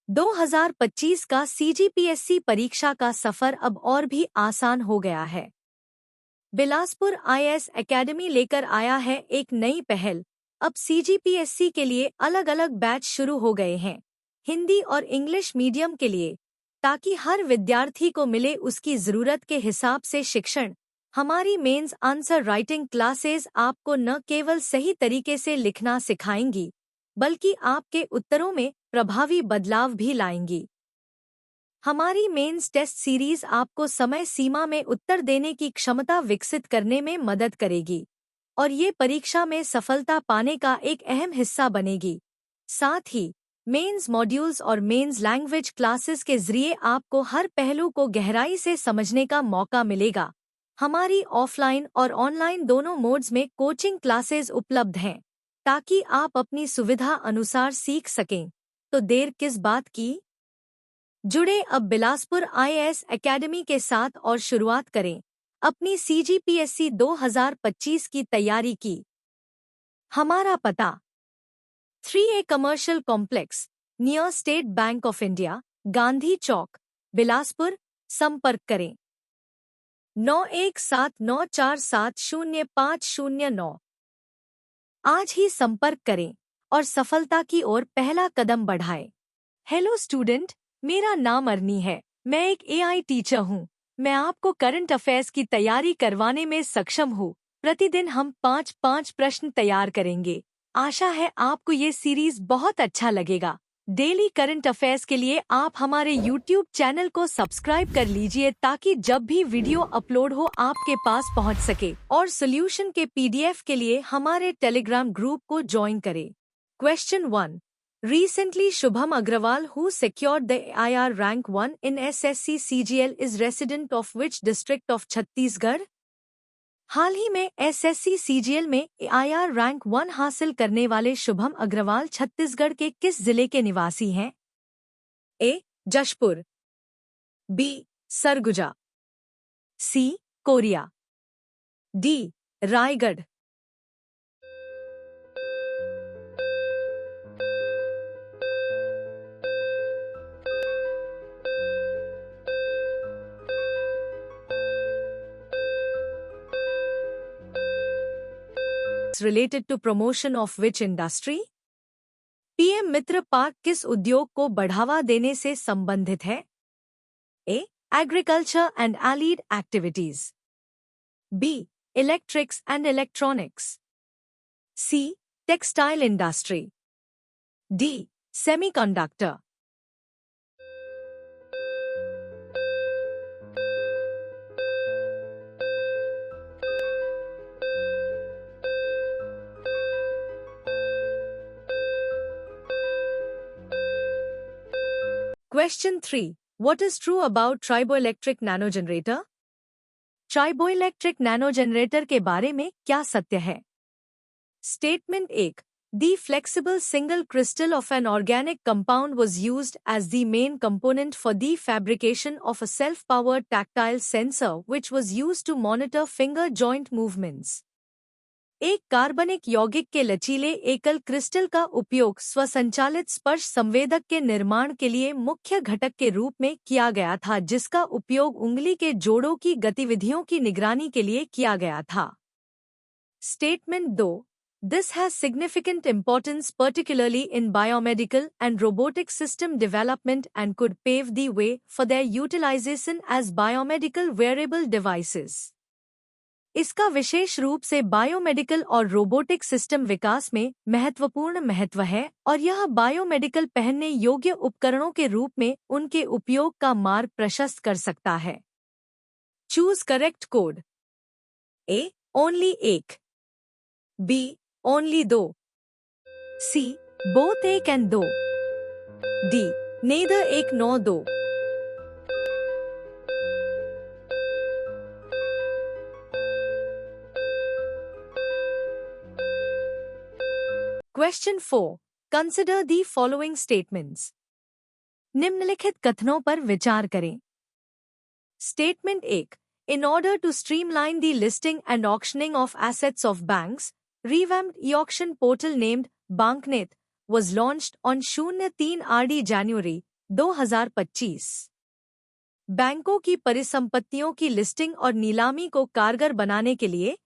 2025 का CGPSC परीक्षा का सफर अब और भी आसान हो गया है। बिलासपुर IAS एकेडमी लेकर आया है एक नई पहल। अब CGPSC के लिए अलग अलग बैच शुरू हो गए हैं, हिंदी और इंग्लिश मीडियम के लिए, ताकि हर विद्यार्थी को मिले उसकी ज़रूरत के हिसाब से शिक्षण। हमारी मेंस आंसर राइटिंग क्लासेस आपको न केवल सही तरीके से लिखना सिखाएंगी, बल्कि आपके उत्तरों में प्रभावी बदलाव भी लाएंगी। हमारी मेंस टेस्ट सीरीज आपको समय सीमा में उत्तर देने की क्षमता विकसित करने में मदद करेगी और ये परीक्षा में सफलता पाने का एक अहम हिस्सा बनेगी। साथ ही मेंस मॉड्यूल्स और मेंस लैंग्वेज क्लासेस के जरिए आपको हर पहलू को गहराई से समझने का मौका मिलेगा। हमारी ऑफलाइन और ऑनलाइन दोनों मोड्स में कोचिंग क्लासेस उपलब्ध हैं, ताकि आप अपनी सुविधा अनुसार सीख सकें। तो देर किस बात की? जुड़े अब बिलासपुर IAS एकेडमी के साथ और शुरुआत करें अपनी CGPSC 2025 की तैयारी की। हमारा पता 3A commercial complex, near State Bank of India, Gandhi Chowk, Bilaspur. संपर्क करें 9179470509। आज ही संपर्क करें और सफलता की ओर पहला कदम बढ़ाएं। हेलो स्टूडेंट, मेरा नाम अरनी है। मैं एक AI टीचर हूँ। मैं आपको करंट अफेयर्स की तैयारी करवाने में सक्षम हूँ। प्रतिदिन हम 5-5 प्रश्न तैयार करेंगे। आशा है आपको ये सीरीज बहुत अच्छा लगेगा। डेली करंट अफेयर्स के लिए आप हमारे YouTube चैनल को सब्सक्राइब कर लीजिए, ताकि जब भी वीडियो अपलोड हो आपके पास पहुँच सके। और सोल्यूशन के PDF के लिए हमारे टेलीग्राम ग्रुप को ज्वाइन करें। Question 1. Recently, Shubham Agrawal, who secured the AIR rank 1 in SSC CGL, is resident of which district of Chhattisgarh? हाल ही में SSC CGL में AIR रैंक 1 हासिल करने वाले शुभम अग्रवाल छत्तीसगढ़ के किस जिले के निवासी हैं? A. Jashpur, B. Surguja, C. Korea, D. Raigarh. Related to promotion of which industry? PM Mitra park किस उद्योग को बढ़ावा देने से संबंधित है? A. Agriculture and allied activities, B. Electrics and electronics, C. Textile industry, D. Semiconductor। Question 3. What is true about triboelectric nanogenerator? Triboelectric nanogenerator के बारे में क्या सत्य है? Statement 1. The flexible single crystal of an organic compound was used as the main component for the fabrication of a self-powered tactile sensor which was used to monitor finger joint movements. एक कार्बनिक यौगिक के लचीले एकल crystal का उपयोग स्वसंचालित स्पर्श संवेदक के निर्माण के लिए मुख्य घटक के रूप में किया गया था, जिसका उपयोग उंगली के जोड़ों की गतिविधियों की निगरानी के लिए किया गया था। Statement 2. This has significant importance particularly in biomedical and robotic system development and could pave the way for their utilization as biomedical wearable devices. इसका विशेष रूप से बायोमेडिकल और रोबोटिक सिस्टम विकास में महत्वपूर्ण महत्व है और यह बायोमेडिकल पहनने योग्य उपकरणों के रूप में उनके उपयोग का मार्ग प्रशस्त कर सकता है। Choose correct code. A. Only 1, B. Only 2, C. Both 1 and 2, D. Neither 1 9 2। Question 4. Consider the following statements. निम्नलिखित कथनों पर विचार करें। Statement 1. In order to streamline the listing and auctioning of assets of banks, revamped e-auction portal named BankNet was launched on 03 RD January 2025। बैंकों की परिसंपत्तियों की listing और नीलामी को कारगर बनाने के लिए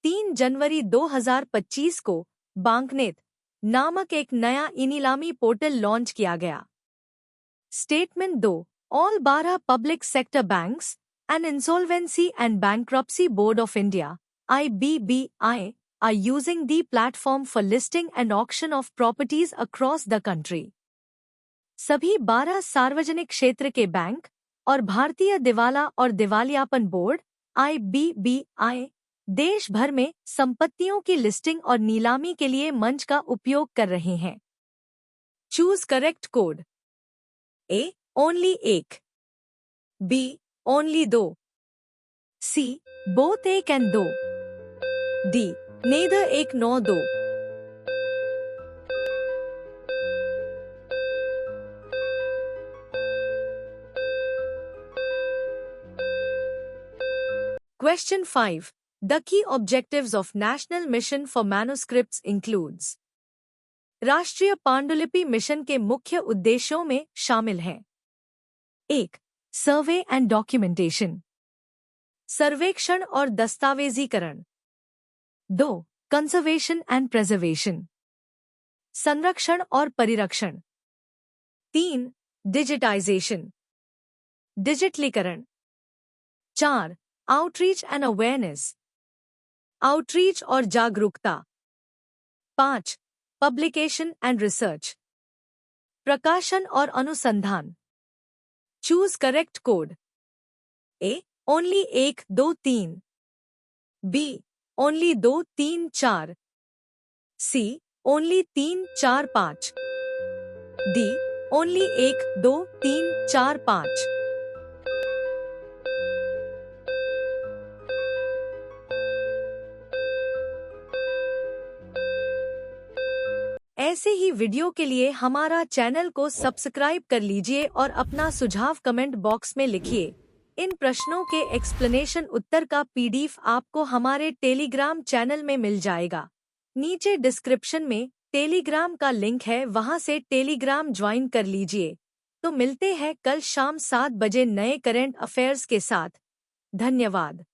3 जनवरी 2025 को बैंकनेट नामक एक नया ई-नीलामी पोर्टल लॉन्च किया गया। Statement 2। All 12 public sector banks and insolvency and bankruptcy board of India (IBBI) are using the platform for listing and auction of properties across the country. सभी 12 सार्वजनिक क्षेत्र के बैंक और भारतीय दिवाला और दिवालियापन बोर्ड (IBBI) देश भर में संपत्तियों की लिस्टिंग और नीलामी के लिए मंच का उपयोग कर रहे हैं। Choose correct code. A only 1, B only 2, C both 1 and 2, D neither 1 9 2। Question 5. The key objectives of National Mission for Manuscripts includes. राष्ट्रीय पांडुलिपि मिशन के मुख्य उद्देश्यों में शामिल हैं। 1. सर्वे एंड डॉक्यूमेंटेशन, सर्वेक्षण और दस्तावेजीकरण। 2. कंजर्वेशन एंड प्रेजर्वेशन, संरक्षण और परिरक्षण। 3. डिजिटाइजेशन, डिजिटलीकरण। 4. आउटरीच एंड अवेयरनेस, आउटरीच और जागरूकता। 5. पब्लिकेशन एंड रिसर्च, प्रकाशन और अनुसंधान। Choose correct code. A only 1 2 3, B only 2 3 4, C only 3 4 5, D only 1 2 3 4 5। ऐसे ही वीडियो के लिए हमारा चैनल को सब्सक्राइब कर लीजिए और अपना सुझाव कमेंट बॉक्स में लिखिए। इन प्रश्नों के एक्सप्लेनेशन उत्तर का PDF आपको हमारे टेलीग्राम चैनल में मिल जाएगा। नीचे डिस्क्रिप्शन में टेलीग्राम का लिंक है, वहां से टेलीग्राम ज्वाइन कर लीजिए। तो मिलते हैं कल शाम 7 बजे नए करंट अफेयर्स के साथ। धन्यवाद।